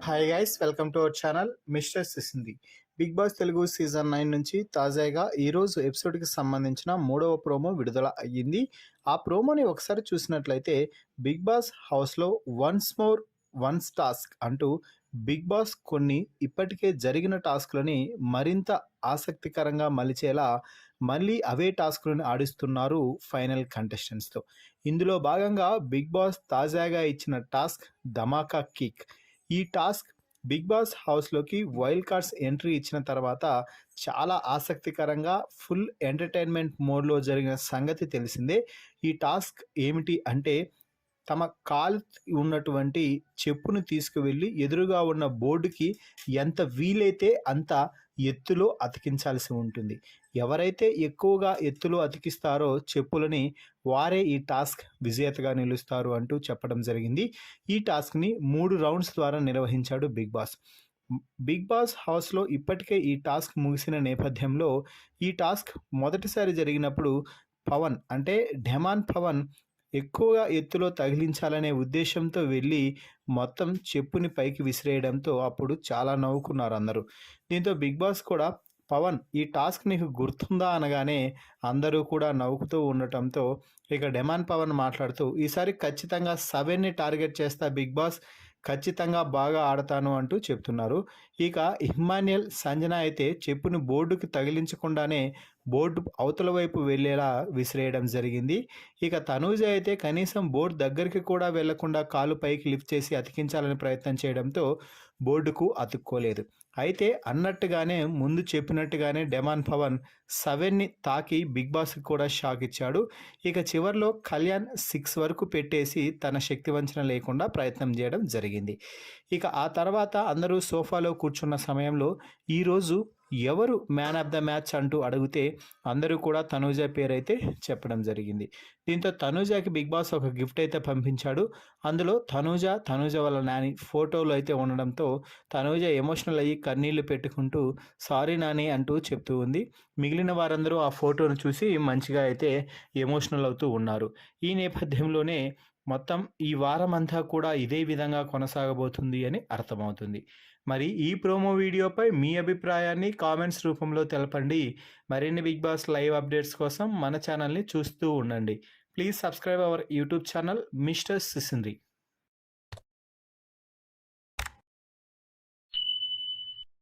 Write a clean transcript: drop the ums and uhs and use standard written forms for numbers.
Hi guys, welcome to our channel mister సిసింది. Bigg Boss Telugu season 9 నుంచి తాజాగా ఈరోజు ఎపిసోడ్కి సంబంధించిన 3వ ప్రోమో విడుదల అయ్యింది. ఆ ప్రోమోని ఒకసారి చూసినట్లయితే బిగ్ బాస్ హౌస్లో వన్స్ మోర్ వన్స్ టాస్క్ అంటూ బిగ్ బాస్ కొన్ని ఇప్పటికే జరిగిన టాస్క్లని మరింత ఆసక్తికరంగా మలిచేలా మళ్ళీ అవే టాస్క్లను ఆడిస్తున్నారు ఫైనల్ కంటెస్టెంట్స్తో. ఇందులో భాగంగా బిగ్ బాస్ తాజాగా ఇచ్చిన టాస్క్ ధమాకా కిక్. ఈ టాస్క్ బిగ్ బాస్ హౌస్లోకి వైల్డ్ కార్డ్స్ ఎంట్రీ ఇచ్చిన తర్వాత చాలా ఆసక్తికరంగా ఫుల్ ఎంటర్టైన్మెంట్ మోడ్లో జరిగిన సంగతి తెలిసిందే. ఈ టాస్క్ ఏమిటి అంటే, తమ కాలు ఉన్నటువంటి చెప్పును తీసుకువెళ్ళి ఎదురుగా ఉన్న బోర్డుకి ఎంత వీలైతే అంత ఎత్తులో అతికించాల్సి ఉంటుంది. ఎవరైతే ఎక్కువగా ఎత్తులో అతికిస్తారో చెప్పులని వారే ఈ టాస్క్ విజేతగా నిలుస్తారు అంటూ చెప్పడం జరిగింది. ఈ టాస్క్ని 3 రౌండ్స్ ద్వారా నిర్వహించాడు బిగ్ బాస్. బిగ్ బాస్ హౌస్లో ఇప్పటికే ఈ టాస్క్ ముగిసిన నేపథ్యంలో ఈ టాస్క్ మొదటిసారి జరిగినప్పుడు పవన్ అంటే ఢెమాన్ పవన్ ఎక్కువగా ఎత్తులో తగిలించాలనే ఉద్దేశంతో వెళ్ళి మొత్తం చెప్పుని పైకి విసిరేయడంతో అప్పుడు చాలా నవ్వుకున్నారు అందరూ. దీంతో బిగ్ బాస్ కూడా పవన్ ఈ టాస్క్ నీకు గుర్తుందా అనగానే అందరూ కూడా నవ్వుతూ ఉండటంతో ఇక ఢెమాన్ పవన్ మాట్లాడుతూ ఈసారి ఖచ్చితంగా 7ని టార్గెట్ చేస్తా బిగ్ బాస్, ఖచ్చితంగా బాగా ఆడతాను అంటూ చెప్తున్నారు. ఇక ఇమ్మాన్యుయల్, సంజన అయితే చెప్పును బోర్డుకి తగిలించకుండానే బోర్డు అవతల వైపు వెళ్ళేలా విసిరేయడం జరిగింది. ఇక తనూజ అయితే కనీసం బోర్డు దగ్గరికి కూడా వెళ్లకుండా కాలు పైకి లిఫ్ట్ చేసి అతికించాలని ప్రయత్నం చేయడంతో బోర్డుకు అతుక్కోలేదు. అయితే అన్నట్టుగానే ముందు చెప్పినట్టుగానే ఢెమాన్ పవన్ 7ని తాకి బిగ్ బాస్కి కూడా షాక్ ఇచ్చాడు. ఇక చివరిలో కళ్యాణ్ 6 వరకు పెట్టేసి తన శక్తి వంచన లేకుండా ప్రయత్నం చేయడం జరిగింది. ఇక ఆ తర్వాత అందరూ సోఫాలో కూర్చున్న సమయంలో ఈరోజు ఎవరు మ్యాన్ ఆఫ్ ద మ్యాచ్ అంటూ అడిగితే అందరూ కూడా తనూజ పేరైతే చెప్పడం జరిగింది. దీంతో తనూజకి బిగ్ బాస్ ఒక గిఫ్ట్ అయితే పంపించాడు. అందులో తనూజ వాళ్ళ నాని ఫోటోలు అయితే ఉండడంతో తనూజ ఎమోషనల్ అయ్యి కన్నీళ్లు పెట్టుకుంటూ సారీ నాని అంటూ చెప్తూ ఉంది. మిగిలిన వారందరూ ఆ ఫోటోను చూసి మంచిగా అయితే ఎమోషనల్ అవుతూ ఉన్నారు. ఈ నేపథ్యంలోనే మొత్తం ఈ వారం అంతా కూడా ఇదే విధంగా కొనసాగబోతుంది అని అర్థమవుతుంది. మరి ఈ ప్రోమో వీడియోపై మీ అభిప్రాయాన్ని కామెంట్స్ రూపంలో తెలపండి. మరిన్ని బిగ్ బాస్ లైవ్ అప్డేట్స్ కోసం మన ఛానల్ని చూస్తూ ఉండండి. Please subscribe our YouTube channel mister సిసింద్రి.